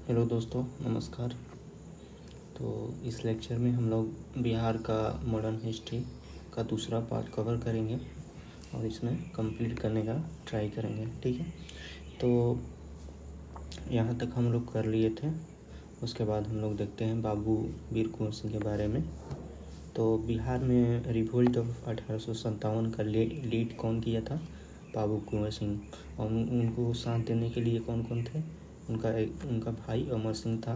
Hello दोस्तों, नमस्कार। तो इस लेक्चर में हम लोग बिहार का मॉडर्न हिस्ट्री का दूसरा पार्ट कवर करेंगे और इसमें कंप्लीट करने का ट्राई करेंगे। ठीक है, तो यहाँ तक हम लोग कर लिए थे। उसके बाद हम लोग देखते हैं बाबू वीर कुंवर सिंह के बारे में। तो बिहार में रिवोल्ट ऑफ 1857 का लीड कौन किया था? बाबू कुंवर सिंह। और उनको साथ देने के लिए कौन कौन थे? उनका भाई अमर सिंह था,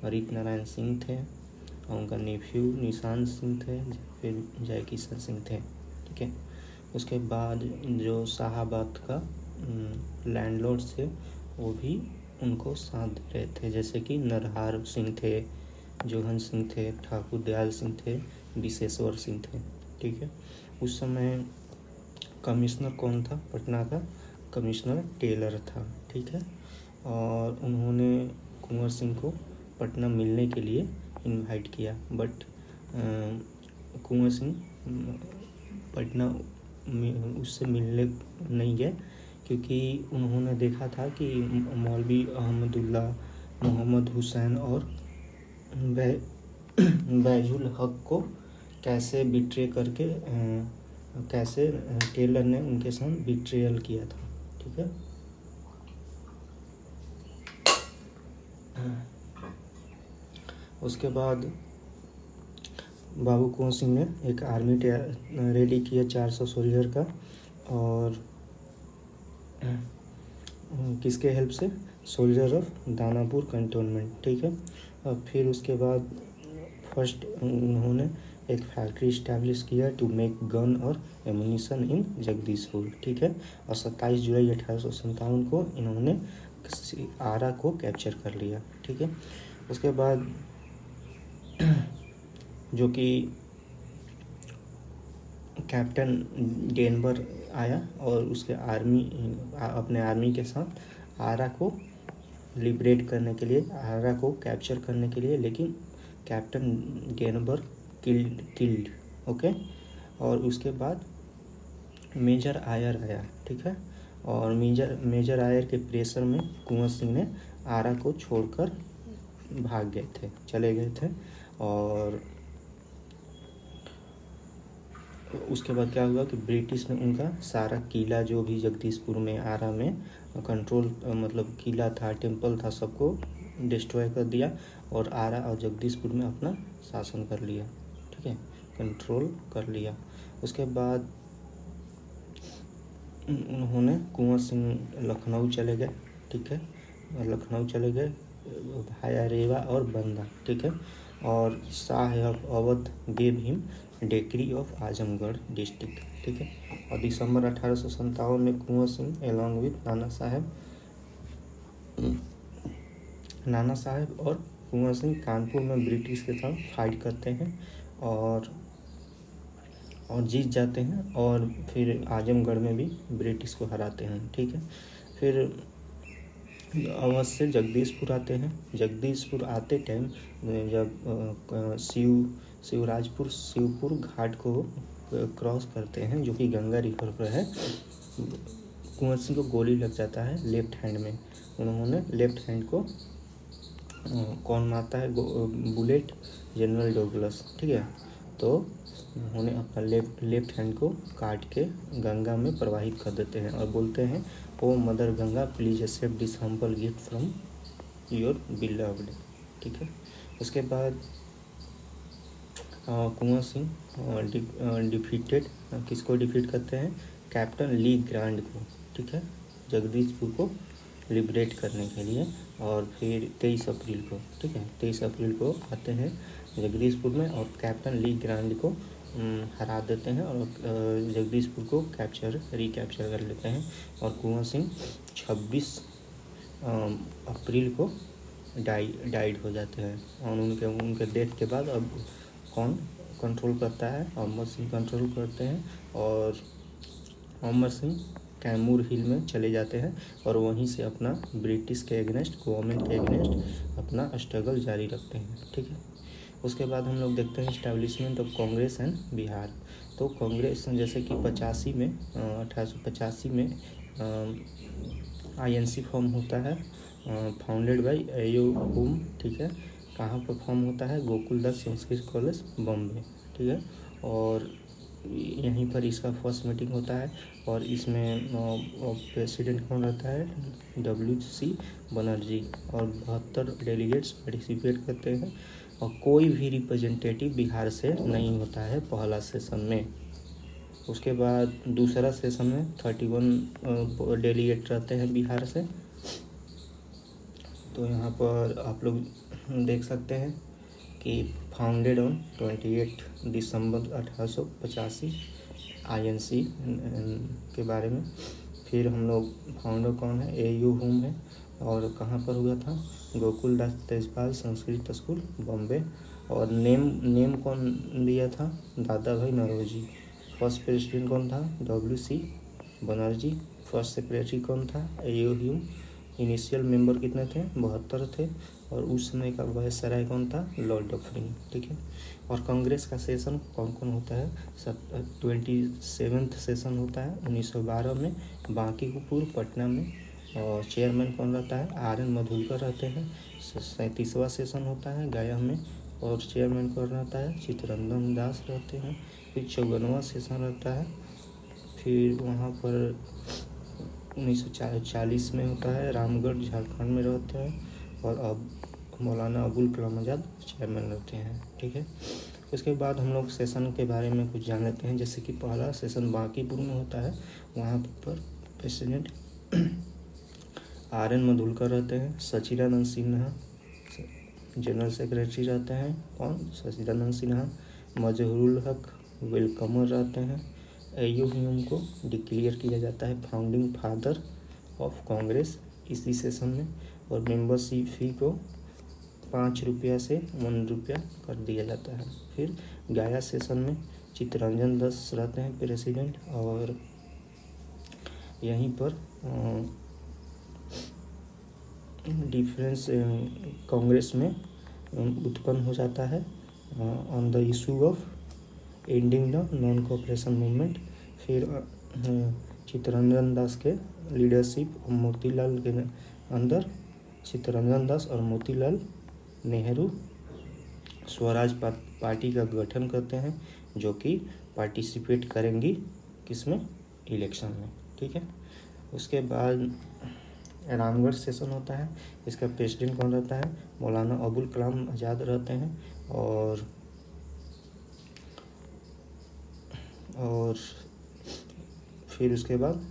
हरित नारायण सिंह थे, और उनका नेफ्यू निशान सिंह थे, फिर जय किशन सिंह थे। ठीक है, उसके बाद जो शाहाबाद का लैंडलॉर्ड थे वो भी उनको साथ दे रहे थे, जैसे कि नरहार सिंह थे, जोहन सिंह थे, ठाकुर दयाल सिंह थे, विशेश्वर सिंह थे। ठीक है, उस समय कमिश्नर कौन था? पटना का कमिश्नर टेलर था। ठीक है, और उन्होंने कुंवर सिंह को पटना मिलने के लिए इनवाइट किया, बट कुंवर सिंह पटना उससे मिलने नहीं गए, क्योंकि उन्होंने देखा था कि मौलवी अहमदुल्ला, मोहम्मद हुसैन और बैजुल हक को कैसे बिट्रे करके कैसे टेलर ने उनके साथ बिट्रेयल किया था। ठीक है, उसके बाद बाबू कुंवर सिंह ने एक आर्मी रेडी किया 400 सोल्जर का, और किसके हेल्प से? Soldier of Danapur cantonment. ठीक है, और फिर उसके बाद फर्स्ट उन्होंने एक फैक्ट्री इस्टेब्लिश किया टू मेक गन और एमुनिशन इन जगदीशपुर। ठीक है, और 27 जुलाई 1857 को इन्होंने आरा को कैप्चर कर लिया। ठीक है, उसके बाद जो कि कैप्टन डेनवर आया और उसके अपने आर्मी के साथ आरा को लिबरेट करने के लिए, आरा को कैप्चर करने के लिए, लेकिन कैप्टन डेनवर किल्ड। ओके, और उसके बाद मेजर आयर आया। ठीक है, और मेजर आयर के प्रेशर में कुंवर सिंह ने आरा को छोड़कर चले गए थे। और उसके बाद क्या हुआ कि ब्रिटिश ने उनका सारा किला, जो भी जगदीशपुर में आरा में कंट्रोल मतलब किला था, टेम्पल था, सबको डिस्ट्रॉय कर दिया और आरा और जगदीशपुर में अपना शासन कर लिया। ठीक है, कंट्रोल कर लिया। उसके बाद उन्होंने कुंवर सिंह लखनऊ चले गए। ठीक है, लखनऊ चले गए भाया रेवा और बंदा। ठीक है, और Shah Awadh gave him decree of Azamgarh district. ठीक है, और दिसंबर 1857 में कुंवर सिंह एलॉन्ग विथ नाना साहेब और कुंवर सिंह कानपुर में ब्रिटिश के साथ फाइट करते हैं और जीत जाते हैं, और फिर आजमगढ़ में भी ब्रिटिश को हराते हैं। ठीक है, फिर अवध से जगदीशपुर आते हैं। जगदीशपुर आते टाइम जब शिवपुर घाट को क्रॉस करते हैं, जो कि गंगा रिवर पर है, कुंवर सिंह को गोली लग जाता है लेफ्ट हैंड में। उन्होंने लेफ्ट हैंड को कौन मारता है बुलेट? General Douglas. ठीक है, तो उन्होंने अपना लेफ्ट हैंड को काट के गंगा में प्रवाहित कर देते हैं और बोलते हैं, O mother Ganga please accept this humble gift from your beloved. ठीक है, उसके बाद कुंवर सिंह डिफीटेड किसको डिफीट करते हैं? कैप्टन ली ग्रांड को। ठीक है, जगदीशपुर को लिबरेट करने के लिए। और फिर 23 अप्रैल को, ठीक है, 23 अप्रैल को आते हैं जगदीशपुर में और कैप्टन ली ग्रांड को हरा देते हैं और जगदीशपुर को रिकैप्चर कर लेते हैं। और कुंवर सिंह 26 अप्रैल को डाइड हो जाते हैं। और उनके डेथ के बाद अब कौन कंट्रोल करता है? अमर सिंह कंट्रोल करते हैं, और अमर सिंह कैमूर हिल में चले जाते हैं और वहीं से अपना ब्रिटिश के एगेंस्ट, गवर्नमेंट के एगेंस्ट अपना स्ट्रगल जारी रखते हैं। ठीक है, उसके बाद हम लोग देखते हैं establishment of Congress and Bihar. तो कांग्रेस जैसे कि 85 में 1885 में INC फॉर्म होता है, फाउंडेड बाय एयू हुम, ठीक है। कहाँ पर फॉर्म होता है? गोकुलदास संस्कृत कॉलेज बॉम्बे, ठीक है। और यहीं पर इसका फर्स्ट मीटिंग होता है और इसमें प्रेसिडेंट कौन रहता है? WC बनर्जी, और 72 डेलीगेट्स पार्टिसिपेट करते हैं और कोई भी रिप्रेजेंटेटिव बिहार से नहीं होता है पहला सेशन में। उसके बाद दूसरा सेशन में 31 डेलीगेट रहते हैं बिहार से। तो यहाँ पर आप लोग देख सकते हैं कि फाउंडेड ऑन 28 दिसंबर 1885 INC के बारे में। फिर हम लोग फाउंडर कौन है? AU हुम है। और कहाँ पर हुआ था? गोकुलदास तेजपाल संस्कृत स्कूल बॉम्बे। और नेम कौन दिया था? दादा भाई नौरोजी। फर्स्ट प्रेसिडेंट कौन था? WC बनर्जी। फर्स्ट सेक्रेटरी कौन था? AU हुम। इनिशियल मेंबर कितने थे? 72 थे। और उस समय का वायसराय कौन था? लॉर्ड डफरिन, ठीक है। और कांग्रेस का सेशन कौन कौन होता है? 27th सेशन होता है 1912 में बांकीपुर पटना में। और चेयरमैन कौन रहता है? RN मधुकर रहते हैं। 37वां सेशन होता है गया में और चेयरमैन कौन रहता है? चित्तरंजन दास रहते हैं। फिर 54वां सेशन रहता है। फिर वहाँ पर 1940 में होता है, रामगढ़ झारखंड में रहते हैं। और अब मौलाना अबुल कलाम आज़ाद चेयरमैन रहते हैं, ठीक है। उसके बाद हम लोग सेशन के बारे में कुछ जान लेते हैं। जैसे कि पहला सेशन बांकीपुर में होता है, वहाँ पर प्रेसिडेंट RN मधुकर रहते हैं। सचिदानंद सिन्हा जनरल सेक्रेटरी रहते हैं। कौन? सचिदानंद सिन्हा। मजहरूल हक वेलकमर रहते हैं। AU हुम को डिक्लेयर किया जाता है फाउंडिंग फादर ऑफ कांग्रेस इसी सेशन में। और मेंबरशिप फ़ी को 5 रुपया से 1 रुपया कर दिया जाता है। फिर गया सेशन में चित्तरंजन दास रहते हैं प्रेसिडेंट। और यहीं पर डिफरेंस कांग्रेस में उत्पन्न हो जाता है on the issue of ending the non cooperation movement. फिर चित्तरंजन दास के लीडरशिप मोतीलाल के अंदर चित्तरंजन दास और मोतीलाल नेहरू स्वराज पार्टी का गठन करते हैं, जो कि पार्टिसिपेट करेंगी किसमें? इलेक्शन में, ठीक है। उसके बाद रामगढ़ सेशन होता है। इसका प्रेसिडेंट कौन रहता है? मौलाना अबुल कलाम आज़ाद रहते हैं। और फिर उसके बाद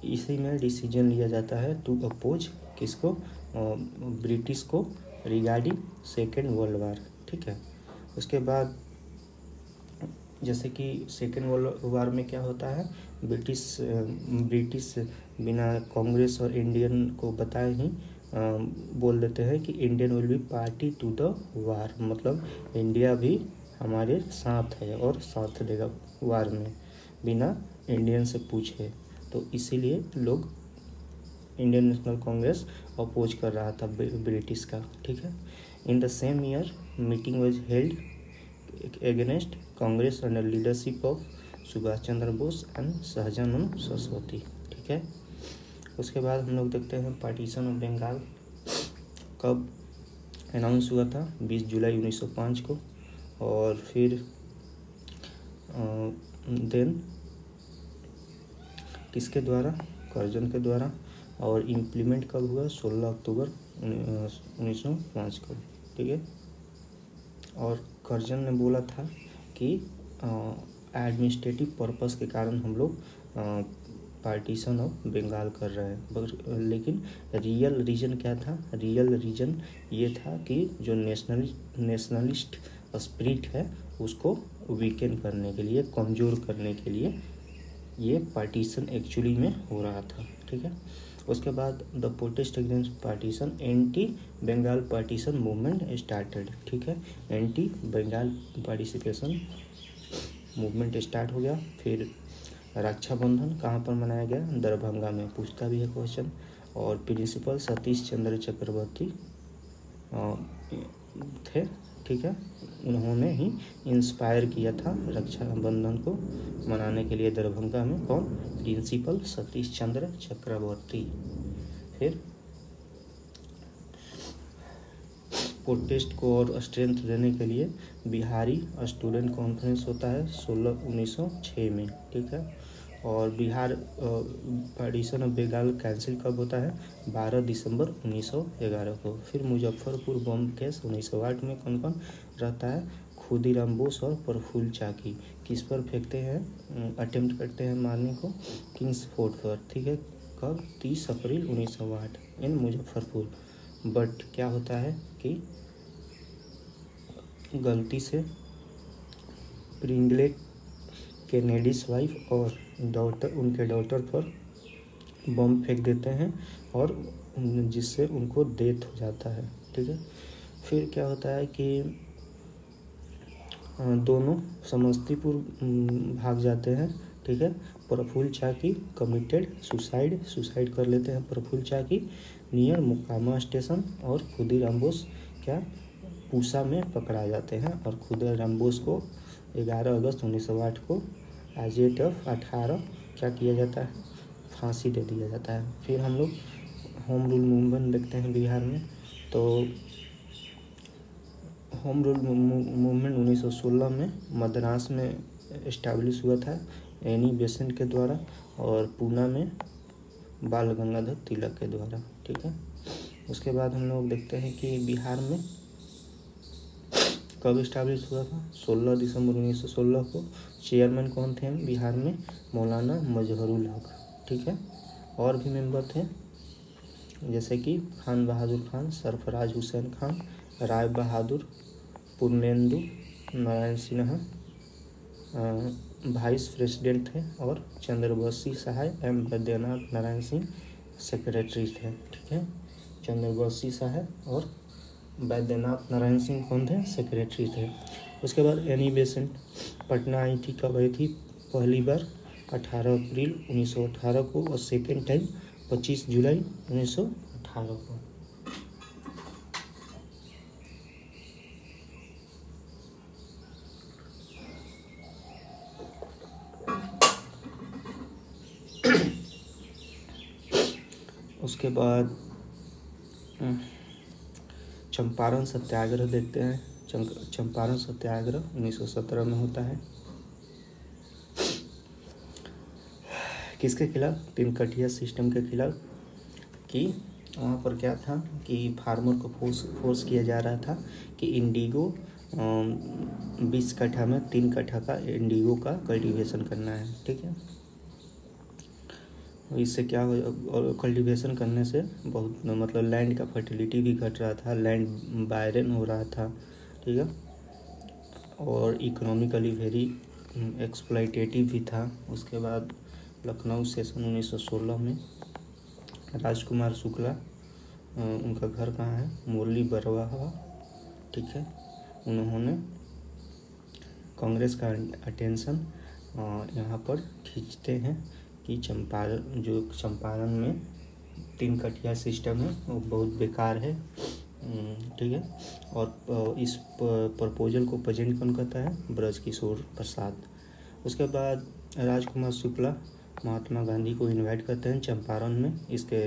इसी में डिसीजन लिया जाता है टू अपोज किसको? ब्रिटिश को रिगार्डिंग सेकेंड वर्ल्ड वार, ठीक है। उसके बाद जैसे कि सेकेंड वर्ल्ड वार में क्या होता है? ब्रिटिश बिना कांग्रेस और इंडियन को बताए ही बोल देते हैं कि Indian will be party to the war, मतलब इंडिया भी हमारे साथ है और साथ देगा वार में बिना इंडियन से पूछे। तो इसीलिए लोग इंडियन नेशनल कांग्रेस अपोज कर रहा था ब्रिटिश का, ठीक है। In the same year meeting was held against Congress under leadership of Subhash Chandra Bose and Sahajanand Saraswati, ठीक है। उसके बाद हम लोग देखते हैं पार्टीशन ऑफ बंगाल कब अनाउंस हुआ था? 20 जुलाई 1905 को। और फिर देन किसके द्वारा? कर्जन के द्वारा। और इम्प्लीमेंट कब हुआ? 16 अक्टूबर 1905 को, ठीक है। और कर्जन ने बोला था कि एडमिनिस्ट्रेटिव पर्पस के कारण हम लोग पार्टीशन ऑफ बंगाल कर रहे हैं, लेकिन रियल रीज़न क्या था? रियल रीज़न ये था कि जो नेशनलिस्ट स्पिरिट है उसको वीकेन करने के लिए, कमज़ोर करने के लिए ये पार्टीशन एक्चुअली में हो रहा था, ठीक है। उसके बाद the protest against partition anti Bengal partition movement started, ठीक है। Anti Bengal participation movement start हो गया। फिर रक्षाबंधन कहाँ पर मनाया गया? दरभंगा में, पूछता भी है क्वेश्चन। और प्रिंसिपल सतीश चंद्र चक्रवर्ती थे, ठीक है। उन्होंने ही इंस्पायर किया था रक्षाबंधन को मनाने के लिए दरभंगा में। कौन? प्रिंसिपल सतीश चंद्र चक्रवर्ती। फिर प्रोटेस्ट को और स्ट्रेंथ देने के लिए बिहारी स्टूडेंट कॉन्फ्रेंस होता है 1906 में, ठीक है। और Bihar partition of Bengal cancel कब होता है? 12 दिसंबर 1911 को। फिर मुजफ्फरपुर बम केस 1908 में कौन कौन रहता है? खुदीराम बोस और प्रफुल्ल चाकी किस पर फेंकते हैं, अटेम्प्ट करते हैं मारने को? किंग्स फोर्ट पर, ठीक है। कब? 30 अप्रैल 1908 इन मुजफ्फरपुर। बट क्या होता है कि गलती से प्रिंगले केनेडीज वाइफ और उनके डॉटर पर बम फेंक देते हैं और जिससे उनको डेथ हो जाता है, ठीक है। फिर क्या होता है कि दोनों समस्तीपुर भाग जाते हैं, ठीक है। प्रफुल्ल चाकी कमिटेड सुसाइड कर लेते हैं प्रफुल्ल चाकी नियर मोकामा स्टेशन। और खुदीराम बोस क्या पूसा में पकड़ा जाते हैं और खुदीराम बोस को 11 अगस्त 1908 को एज ऑफ 18 क्या किया जाता है? फांसी दे दिया जाता है। फिर हम लोग होम रूल मूवमेंट देखते हैं बिहार में। तो होम रूल मूवमेंट 1916 में मद्रास में इस्टेब्लिश हुआ था एनी बेसेंट के द्वारा और पूना में बाल गंगाधर तिलक के द्वारा, ठीक है। उसके बाद हम लोग देखते हैं कि बिहार में कब इस्टेब्लिश हुआ था? 16 दिसंबर 1916 को। चेयरमैन कौन थे बिहार में? मौलाना मजहरुल हक, ठीक है। और भी मेंबर थे जैसे कि खान बहादुर खान, सरफराज हुसैन खान, राय बहादुर, पूर्णेंदु नारायण सिन्हा वाइस प्रेसिडेंट थे और चंद्रवशी सहाय एम बैद्यनाथ नारायण सिंह सेक्रेटरी थे, ठीक है। चंद्रवशी सहाय और बैद्यनाथ नारायण सिंह कौन थे? सेक्रेटरी थे। उसके बाद एनी बेसेंट पटना आई थी। कब आई थी? पहली बार 18 अप्रैल 1918 को और सेकेंड टाइम 25 जुलाई 1918 को। उसके बाद चंपारण सत्याग्रह देखते हैं। चंपारण सत्याग्रह 1917 में होता है। किसके खिलाफ? तिनकटिया सिस्टम के खिलाफ। कि वहाँ पर क्या था कि फार्मर को फोर्स किया जा रहा था कि इंडिगो 20 कट्ठा में 3 कट्ठा का इंडिगो का कल्टीवेशन करना है, ठीक है। इससे क्या हो, और कल्टीवेशन करने से बहुत मतलब लैंड का फर्टिलिटी भी घट रहा था, लैंड बायरन हो रहा था, ठीक है। और इकोनॉमिकली वेरी एक्सप्लॉइटेटिव भी था। उसके बाद लखनऊ सेशन 1916 में राजकुमार शुक्ला, उनका घर कहाँ है? मुरली बरवाहा, ठीक है। उन्होंने कांग्रेस का अटेंशन यहाँ पर खींचते हैं कि चंपारण में 3 कटिया सिस्टम है वो बहुत बेकार है, ठीक है। और इस प्रपोजल को प्रेजेंट कौन करता है? ब्रजकिशोर प्रसाद। उसके बाद राजकुमार शुक्ला महात्मा गांधी को इनवाइट करते हैं चंपारण में इसके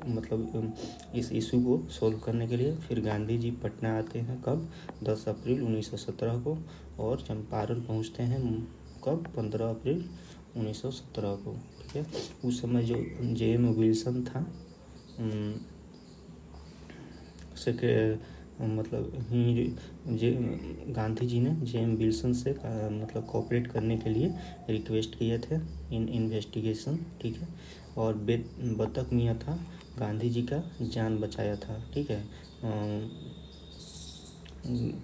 मतलब इस इशू को सॉल्व करने के लिए। फिर गांधी जी पटना आते हैं कब? 10 अप्रैल 1917 को और चंपारण पहुंचते हैं कब? 15 अप्रैल 1917 को, ठीक है। उस समय जो J.M. विल्सन था मतलब गांधी जी ने J.M. विल्सन से मतलब कोऑपरेट करने के लिए रिक्वेस्ट किए थे इन इन्वेस्टिगेशन, ठीक है। और बतख मियाँ था गांधी जी का जान बचाया था, ठीक है।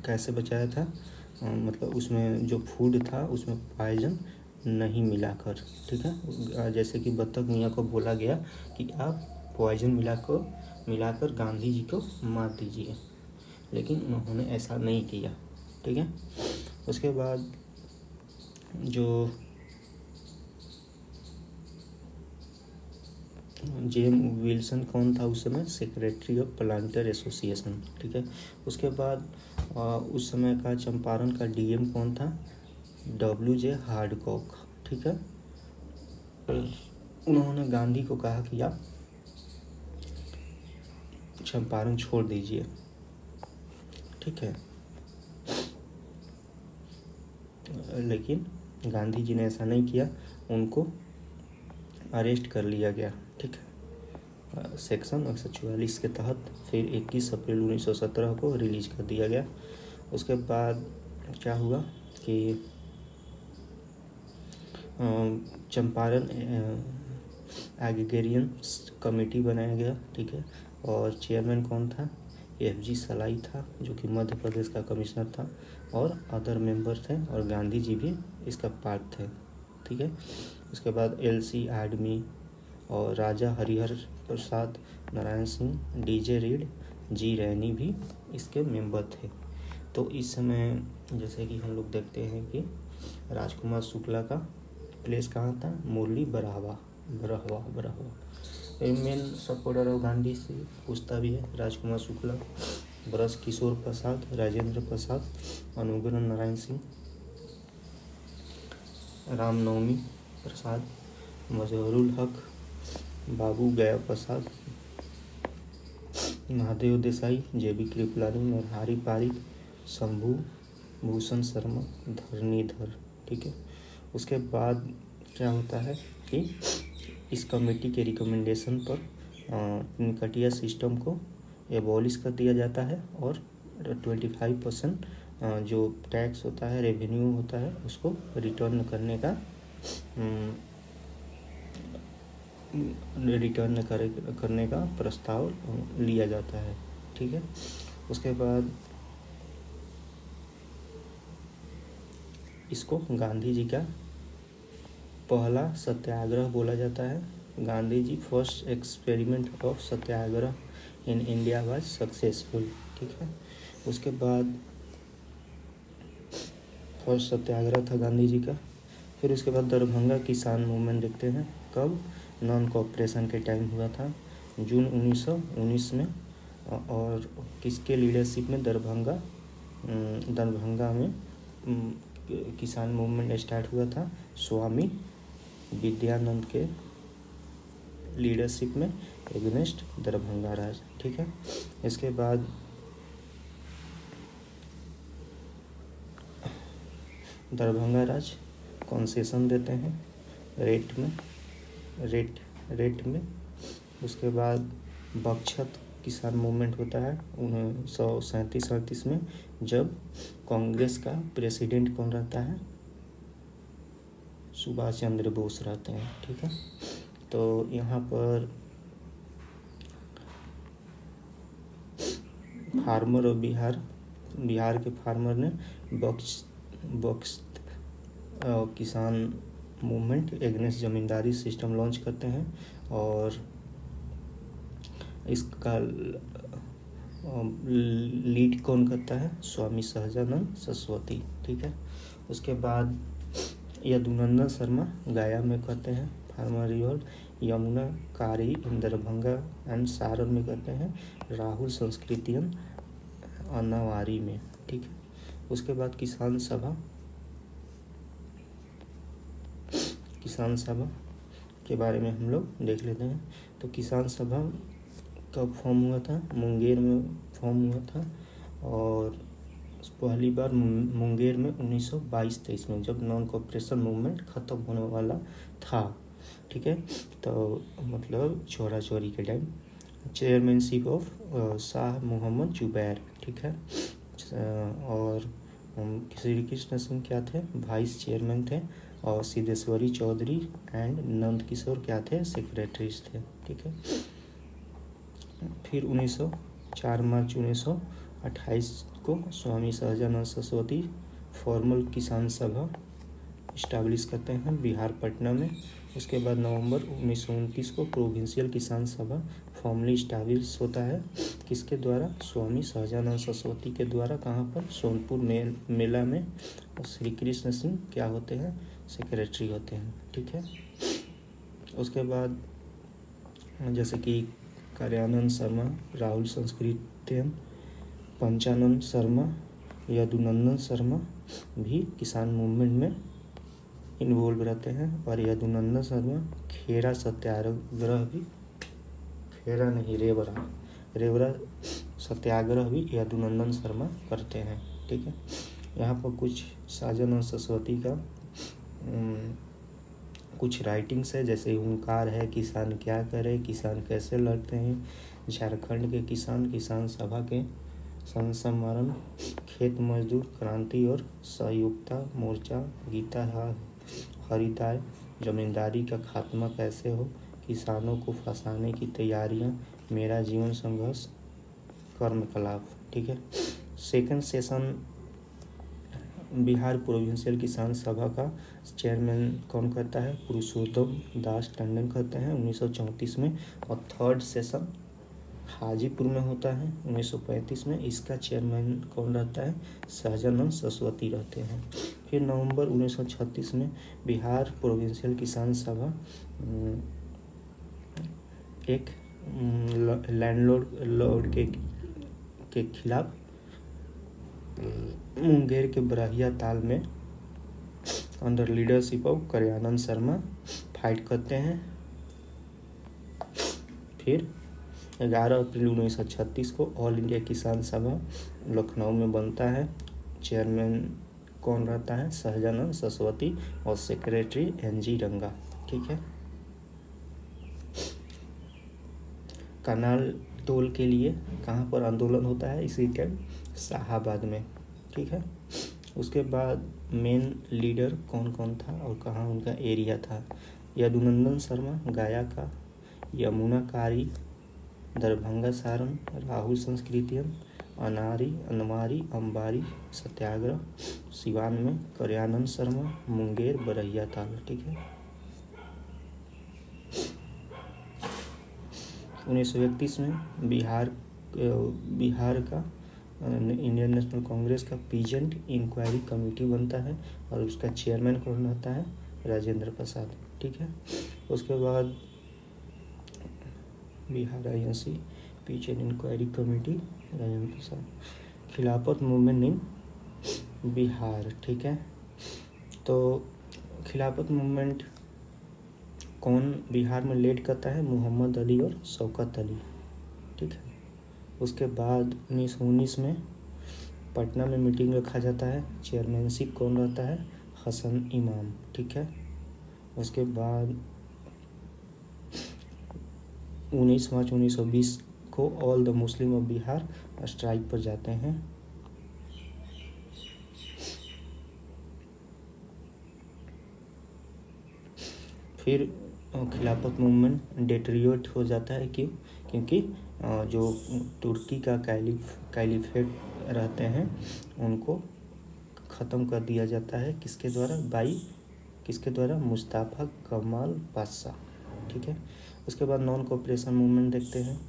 कैसे बचाया था? मतलब उसमें जो फूड था उसमें पॉइजन नहीं मिलाकर, ठीक है। जैसे कि बतख मियाँ को बोला गया कि आप पॉइजन मिलाकर गांधी जी को मार दीजिए, लेकिन उन्होंने ऐसा नहीं किया, ठीक है। उसके बाद जो J.M. विल्सन कौन था उस समय? सेक्रेटरी ऑफ प्लांटर एसोसिएशन, ठीक है। उसके बाद उस समय का चंपारण का DM कौन था? W.J. हार्डकॉक, ठीक है। उन्होंने गांधी को कहा कि आप चंपारण छोड़ दीजिए, ठीक है। लेकिन गांधी जी ने ऐसा नहीं किया, उनको अरेस्ट कर लिया गया, ठीक है। सेक्शन 144 के तहत फिर 21 अप्रैल 1917 को रिलीज कर दिया गया। उसके बाद क्या हुआ कि चंपारण एग्रीगेरियन कमेटी बनाया गया, ठीक है। और चेयरमैन कौन था? FG सलाई था, जो कि मध्य प्रदेश का कमिश्नर था, और अदर मेंबर थे, और गांधी जी भी इसका पार्ट थे, ठीक है। उसके बाद LC आडमी और Raja Harihar Prasad, Narayan Singh, DJ Reid, G Rainey भी इसके मेंबर थे। तो इस समय जैसे कि हम लोग देखते हैं कि राजकुमार शुक्ला का प्लेस कहाँ था? मुरली बरहवा। मेन सपोर्टर ऑफ गांधी से पूछता भी है राजकुमार शुक्ला, ब्रज किशोर प्रसाद, राजेंद्र प्रसाद, अनुग्रह नारायण सिंह, रामनवमी प्रसाद, मजहरुल हक, बाबू गया प्रसाद, महादेव देसाई, JB कृपलानी, नरहरि पारिक, शंभू भूषण शर्मा, धरणीधर, ठीक है। उसके बाद क्या होता है कि इस कमेटी के रिकमेंडेशन पर निकटिया सिस्टम को एबॉलिश कर दिया जाता है, और 25% जो टैक्स होता है, रेवेन्यू होता है, उसको रिटर्न करने का प्रस्ताव लिया जाता है, ठीक है। उसके बाद इसको गांधी जी का पहला सत्याग्रह बोला जाता है। Gandhi ji first experiment of satyagraha in India was successful, ठीक है। उसके बाद फर्स्ट सत्याग्रह था गांधी जी का। फिर उसके बाद दरभंगा किसान मूवमेंट देखते हैं, कब? नॉन कोऑपरेशन के टाइम हुआ था, जून 1919 में। और किसके लीडरशिप में दरभंगा में किसान मूवमेंट स्टार्ट हुआ था? स्वामी विद्यानंद के लीडरशिप में एगेंस्ट दरभंगा राज, ठीक है। इसके बाद दरभंगा राज कंसेशन देते हैं रेट में। उसके बाद बक्षत किसान मूवमेंट होता है 1937-38 में, जब कांग्रेस का प्रेसिडेंट कौन रहता है? सुभाष चंद्र बोस रहते हैं, ठीक है। तो यहाँ पर फार्मर और बिहार के फार्मर ने बक्स किसान मूवमेंट एगेंस्ट जमींदारी सिस्टम लॉन्च करते हैं, और इसका लीड कौन करता है? स्वामी सहजानंद सरस्वती, ठीक है। उसके बाद यदुनंदन शर्मा गया में करते हैं फार्मर रिवोल्ट, यमुना कारी दरभंगा एंड सारण में करते हैं, राहुल संस्कृतियन अनावारी में, ठीक है। उसके बाद किसान सभा के बारे में हम लोग देख लेते हैं। तो किसान सभा कब फॉर्म हुआ था? मुंगेर में फॉर्म हुआ था, और पहली बार मुंगेर में 1922-23 में, जब नॉन कोऑपरेशन मूवमेंट ख़त्म होने वाला था, ठीक है। तो मतलब चोरा चोरी के time. Chairmanship of Shah Mohammad Zubair, ठीक है। और श्री कृष्ण सिंह क्या थे? वाइस चेयरमैन थे, और सिद्धेश्वरी चौधरी एंड नंद किशोर क्या थे? सेक्रेटरीज थे, ठीक है। फिर 4 मार्च 1928 को स्वामी सहजानंद सरस्वती फॉर्मल किसान सभा इस्टाब्लिश करते हैं बिहार पटना में। उसके बाद नवंबर 1929 को प्रोविंशियल किसान सभा फॉर्मली इस्टाब्लिश होता है, किसके द्वारा? स्वामी सहजानंद सरस्वती के द्वारा। कहाँ पर? सोनपुर मेला में। और श्री कृष्ण सिंह क्या होते हैं? सेक्रेटरी होते हैं, ठीक है। उसके बाद जैसे कि कार्यानंद शर्मा, राहुल संस्कृतियन, पंचानंद शर्मा, यदुनंदन शर्मा भी किसान मूवमेंट में इन्वॉल्व रहते हैं। और यदुनंदन शर्मा खेरा सत्याग्रह भी, खेरा नहीं रेवरा सत्याग्रह भी यदुनंदन शर्मा करते हैं। ठीक है, यहाँ पर कुछ साजन और सरस्वती का कुछ राइटिंग्स है, जैसे हुंकार है, किसान क्या करे, किसान कैसे लड़ते हैं, झारखंड के किसान, किसान सभा के संस्मरण, खेत मजदूर क्रांति और संयुक्ता मोर्चा, गीता हरिदाय, जमींदारी का खात्मा कैसे हो, किसानों को फंसाने की तैयारियां, मेरा जीवन संघर्ष, कर्मकलाप। ठीक है, सेकंड सेशन बिहार प्रोविंशियल किसान सभा का चेयरमैन कौन करता है? पुरुषोत्तम दास टंडन करते हैं 1934 में। और थर्ड सेशन हाजीपुर में होता है 1935 में। इसका चेयरमैन कौन रहता है? सहजानंद सरस्वती रहते हैं। फिर नवंबर 1936 में बिहार प्रोविंशियल किसान सभा एक लैंडलॉर्ड के खिलाफ मुंगेर के बरहिया ताल में under leadership of Karyanand Sharma fight करते हैं। फिर 11 अप्रैल 1936 को ऑल इंडिया किसान सभा लखनऊ में बनता है। चेयरमैन कौन रहता है? सहजानंद सरस्वती और सेक्रेटरी NG रंगा। ठीक है, कनाल टोल के लिए कहाँ पर आंदोलन होता है? इसी के शाहाबाद में। ठीक है, उसके बाद मेन लीडर कौन कौन था और कहाँ उनका एरिया था? यदुनंदन शर्मा गया का, यमुना कारी दरभंगा सारण, राहुल संस्कृतियन अनवारी अंबारी सत्याग्रह सिवान में, करयानंद शर्मा मुंगेर बरहिया ताल। ठीक है, 1931 में बिहार का इंडियन नेशनल कांग्रेस का पीजेंट इंक्वायरी कमेटी बनता है और उसका चेयरमैन कौन रहता है? राजेंद्र प्रसाद। ठीक है, उसके बाद Bihar INC peasant inquiry committee Rajendra Prasad. Khilafat movement in Bihar. ठीक है, तो खिलाफत मूवमेंट कौन बिहार में लीड करता है? मोहम्मद अली और शौकत अली। ठीक है, उसके बाद 1919 में पटना में मीटिंग रखा जाता है। चेयरमैनशिप कौन रहता है? हसन इमाम। ठीक है, उसके बाद 19 मार्च 1920 को all the Muslim of Bihar strike पर जाते हैं। फिर खिलाफत मूवमेंट डेटेरियोरेट हो जाता है। क्यों? क्योंकि जो तुर्की का कैलिफेट रहते हैं उनको ख़त्म कर दिया जाता है। किसके द्वारा? मुस्तफ़ा कमाल पाशा। ठीक है, उसके बाद नॉन कोऑपरेशन मूवमेंट देखते हैं।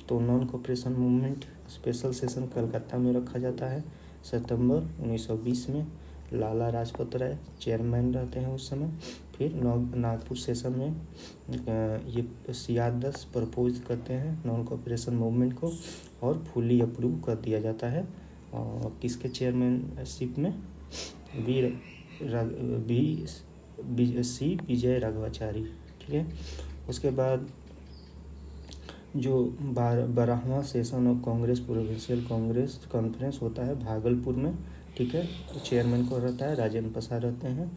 तो non cooperation movement special session Calcutta में रखा जाता है सितंबर 1920 में। लाला लाजपत राय चेयरमैन रहते हैं उस समय। फिर नागपुर सेशन में ये सियादस प्रपोज करते हैं नॉन कोऑपरेशन मूवमेंट को और फुली अप्रूव कर दिया जाता है। और किसके चेयरमैनशिप में? C विजय राघवाचारी। ठीक है, उसके बाद जो 12वां session of Congress provincial Congress conference होता है भागलपुर में। ठीक है, तो चेयरमैन को रहता है राजेंद्र प्रसाद रहते हैं।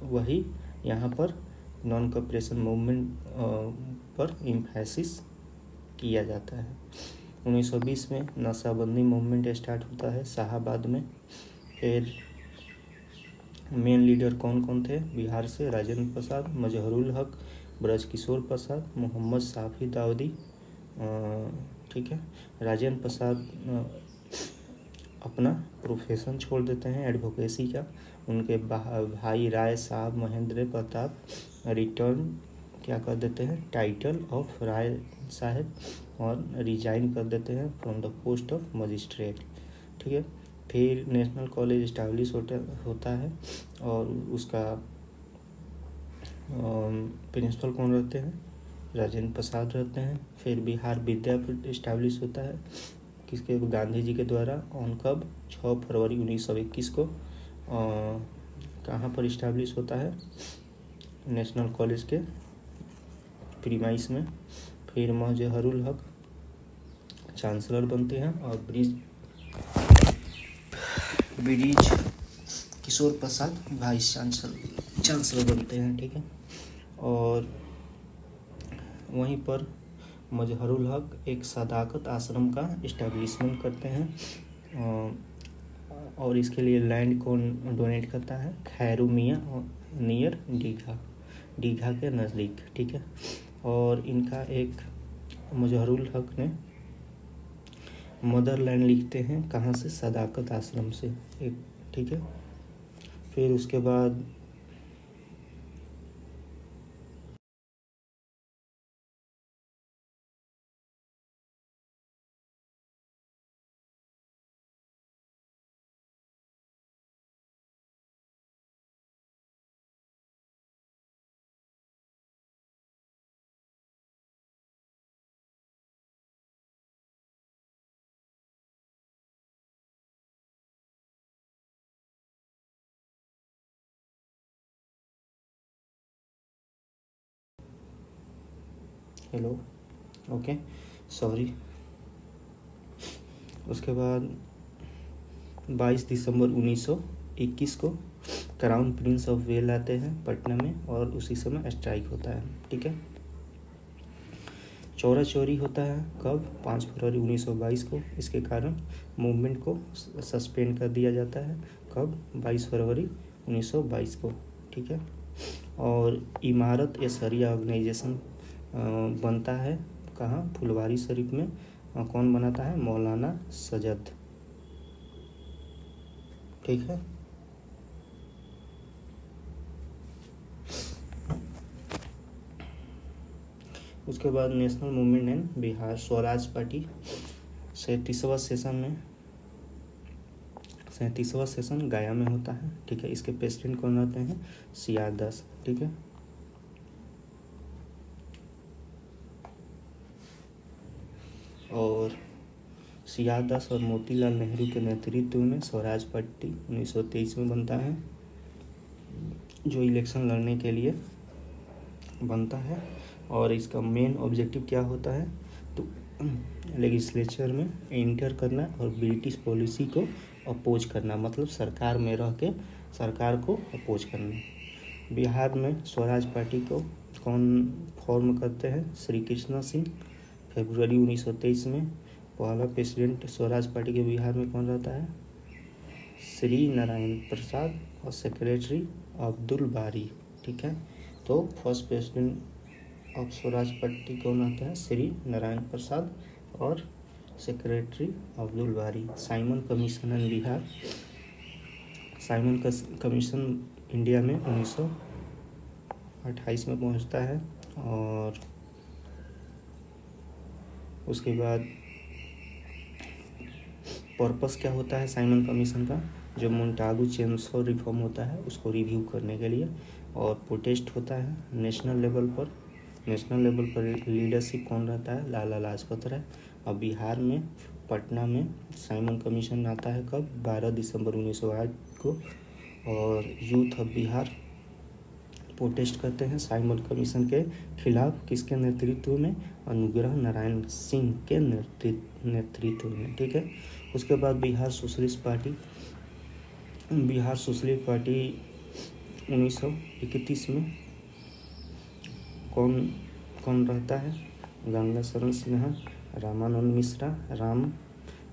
वही यहाँ पर नॉन कोऑपरेशन मूवमेंट पर इम्फेसिस किया जाता है। 1920 में नशाबंदी मूवमेंट स्टार्ट होता है शाहाबाद में। फिर मेन लीडर कौन कौन थे बिहार से? राजेंद्र प्रसाद, मजहरुल हक, ब्रजकिशोर प्रसाद, मोहम्मद साफी दाऊदी। ठीक है, राजेंद्र प्रसाद अपना प्रोफेशन छोड़ देते हैं एडवोकेसी का। उनके भाई राय साहब महेंद्र प्रताप रिटर्न क्या कर देते हैं? टाइटल ऑफ राय साहब और रिजाइन कर देते हैं from the post of magistrate. ठीक है, फिर नेशनल कॉलेज इस्टेब्लिश होता है और उसका प्रिंसिपल कौन रहते हैं? राजेंद्र प्रसाद रहते हैं। फिर बिहार विद्यापीठ इस्टेब्लिश होता है किसके? गांधी जी के द्वारा। ऑन कब? 6 फरवरी 1921 को। कहाँ पर इस्टेब्लिश होता है? नेशनल कॉलेज के प्रीमाइस में। फिर मजहरुल हक चांसलर बनते हैं और ब्रिज किशोर प्रसाद वाइस चांसलर बनते हैं, ठीक है। और वहीं पर मजहरुल हक एक सदाकत आश्रम का इस्टेब्लिशमेंट करते हैं और इसके लिए लैंड कौन डोनेट करता है? खैरू मियाँ नियर दीघा के नज़दीक, ठीक है। और इनका एक मजहरुल हक ने मदरलैंड लिखते हैं कहाँ से? सदाकत आश्रम से, एक, ठीक है। फिर उसके बाद हेलो, ओके, सॉरी। उसके बाद 22 दिसंबर 1921 को क्राउन प्रिंस ऑफ वेल आते हैं पटना में और उसी समय स्ट्राइक होता है, ठीक है। चौरा चोरी होता है कब? 5 फरवरी 1922 को। इसके कारण मूवमेंट को सस्पेंड कर दिया जाता है कब? 22 फरवरी 1922 को, ठीक है। और इमारत ए शरिया ऑर्गेनाइजेशन बनता है कहाँ? फुलवारी शरीफ में। कौन बनाता है? मौलाना सजद, ठीक है। उसके बाद national movement in Bihar, Swaraj party 37वां सेशन गया में होता है, ठीक है। इसके प्रेसिडेंट कौन रहते हैं? CR दास, ठीक है। और CR दास और मोतीलाल नेहरू के नेतृत्व में स्वराज पार्टी 1923 में बनता है, जो इलेक्शन लड़ने के लिए बनता है। और इसका मेन ऑब्जेक्टिव क्या होता है? तो लेजिस्लेचर में एंटर करना और ब्रिटिश पॉलिसी को अपोज करना, मतलब सरकार में रह के सरकार को अपोज करना। बिहार में स्वराज पार्टी को कौन फॉर्म करते हैं? श्री कृष्णा सिंह। फरवरी 1923 में पहला प्रेसिडेंट स्वराज पार्टी के बिहार में कौन रहता है? श्री नारायण प्रसाद और सेक्रेटरी अब्दुल बारी, ठीक है। तो first president of Swaraj party कौन रहता है? श्री नारायण प्रसाद और सेक्रेटरी अब्दुल बारी। साइमन कमीशन इन बिहार, साइमन कमीशन इंडिया में 1928 में पहुंचता है। और उसके बाद पर्पस क्या होता है साइमन कमीशन का? जो मोंटागू चेम्सफोर्ड रिफॉर्म होता है उसको रिव्यू करने के लिए। और प्रोटेस्ट होता है नेशनल लेवल पर लीडरशिप कौन रहता है? लाला लाजपत राय। और बिहार में पटना में साइमन कमीशन आता है कब? 12 दिसंबर 1908 को। और यूथ ऑफ बिहार प्रोटेस्ट करते हैं साइमन कमीशन के खिलाफ, किसके नेतृत्व में? अनुग्रह नारायण सिंह के नेतृत्व में, ठीक है। उसके बाद बिहार सोशलिस्ट पार्टी 1931 में कौन कौन रहता है? गंगा शरण सिन्हा, रामानंद मिश्रा, राम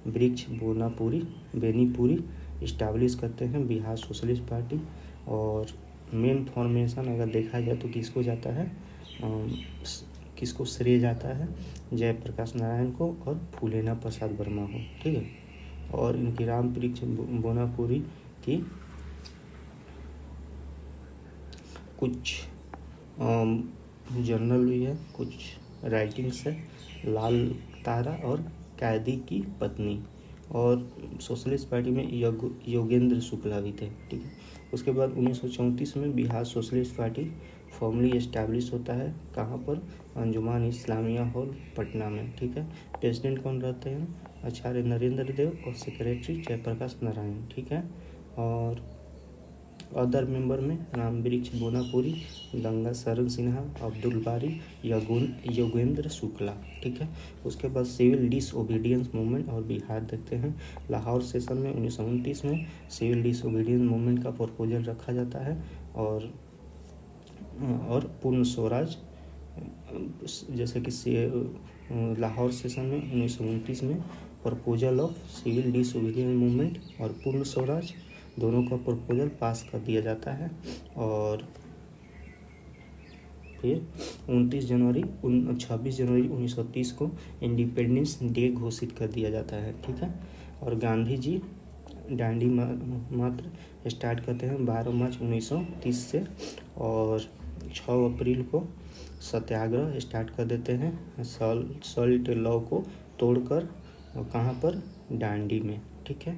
वृक्ष बेनीपुरी इस्टेब्लिश करते हैं बिहार सोशलिस्ट पार्टी। और मेन फॉर्मेशन अगर देखा जाए तो किसको जाता है, किसको श्रेय जाता है? जयप्रकाश नारायण को और फूलेना प्रसाद वर्मा को, ठीक है। और इनकी राम वृक्ष बेनीपुरी की कुछ जर्नल भी है, कुछ राइटिंग्स है, लाल तारा और कैदी की पत्नी। और सोशलिस्ट पार्टी में योगेंद्र शुक्ला भी थे, ठीक है। उसके बाद 1934 में Bihar socialist party formally establish होता है कहाँ पर? अंजुमन इस्लामिया हॉल पटना में, ठीक है। प्रेसिडेंट कौन रहते हैं? आचार्य नरेंद्र देव और सेक्रेटरी जयप्रकाश नारायण, ठीक है। और अदर मेंबर में रामवृक्ष बोनापुरी, गंगा शरण सिन्हा, अब्दुल बारी, योगेंद्र शुक्ला। ठीक है, उसके बाद सिविल डिसओबीडियंस मूवमेंट और बिहार देखते हैं। लाहौर सेशन में 1929 में सिविल डिसओबीडियंस मूवमेंट का प्रपोजल रखा जाता है और पूर्ण स्वराज, जैसे कि लाहौर सेशन में 1929 में proposal of civil disobedience movement और पूर्ण स्वराज दोनों का प्रपोजल पास कर दिया जाता है। और फिर 26 जनवरी 1930 को इंडिपेंडेंस डे घोषित कर दिया जाता है। ठीक है, और गांधी जी डांडी मात्र स्टार्ट करते हैं 12 मार्च 1930 से, और 6 अप्रैल को सत्याग्रह स्टार्ट कर देते हैं सॉल्ट लॉ को तोड़कर, कहाँ पर, डांडी में। ठीक है,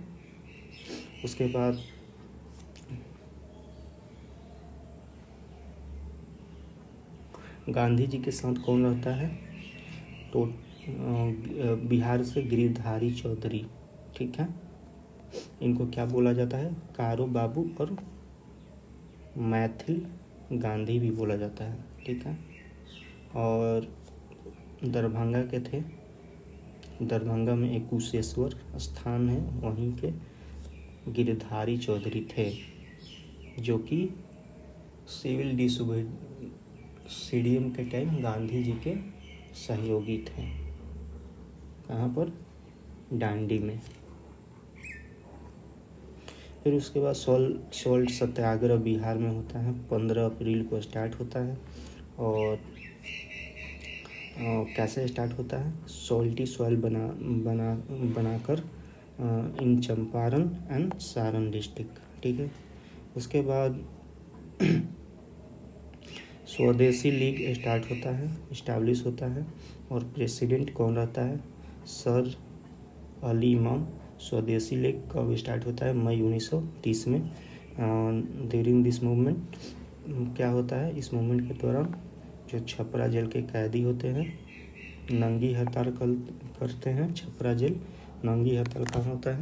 उसके बाद गांधी जी के साथ कौन रहता है, तो बिहार से गिरिधारी चौधरी। ठीक है, इनको क्या बोला जाता है, कारो बाबू और मैथिल गांधी भी बोला जाता है। ठीक है, और दरभंगा के थे, दरभंगा में एक कुशेश्वर स्थान है, वहीं के गिरधारी चौधरी थे, जो कि सिविल डिसोबीडियंस के टाइम गांधी जी के सहयोगी थे। कहाँ पर, डांडी में। फिर उसके बाद सॉल्ट सत्याग्रह बिहार में होता है, 15 अप्रैल को स्टार्ट होता है। और कैसे स्टार्ट होता है, सॉल्टी सॉइल बनाकर इन चंपारण एंड सारण डिस्ट्रिक्ट। ठीक है, उसके बाद स्वदेशी लीग स्टार्ट होता है, इस्टेब्लिश होता है, और प्रेसिडेंट कौन रहता है, सर अली इमाम। स्वदेशी लीग कब स्टार्ट होता है, मई 1930 में। ड्यूरिंग दिस मूवमेंट क्या होता है, इस मूवमेंट के दौरान जो छपरा जेल के कैदी होते हैं नंगी हड़ताल करते हैं। छपरा जेल, नंगी हड़ताल कहाँ होता है,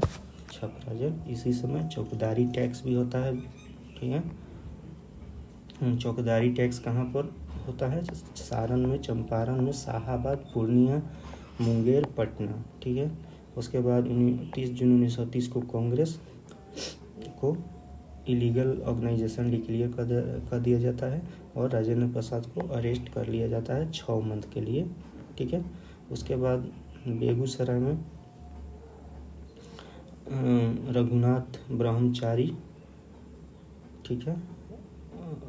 छपरा जेल। इसी समय चौकीदारी टैक्स भी होता है। ठीक है, चौकीदारी टैक्स कहाँ पर होता है, सारण में, चंपारण में, शाहाबाद, पूर्णिया, मुंगेर, पटना। ठीक है, उसके बाद 30 जून 1930 को कांग्रेस को इलीगल ऑर्गेनाइजेशन डिक्लेयर कर दिया जाता है और राजेंद्र प्रसाद को अरेस्ट कर लिया जाता है 6 मंथ के लिए। ठीक है, उसके बाद बेगूसराय में रघुनाथ ब्रह्मचारी, ठीक है,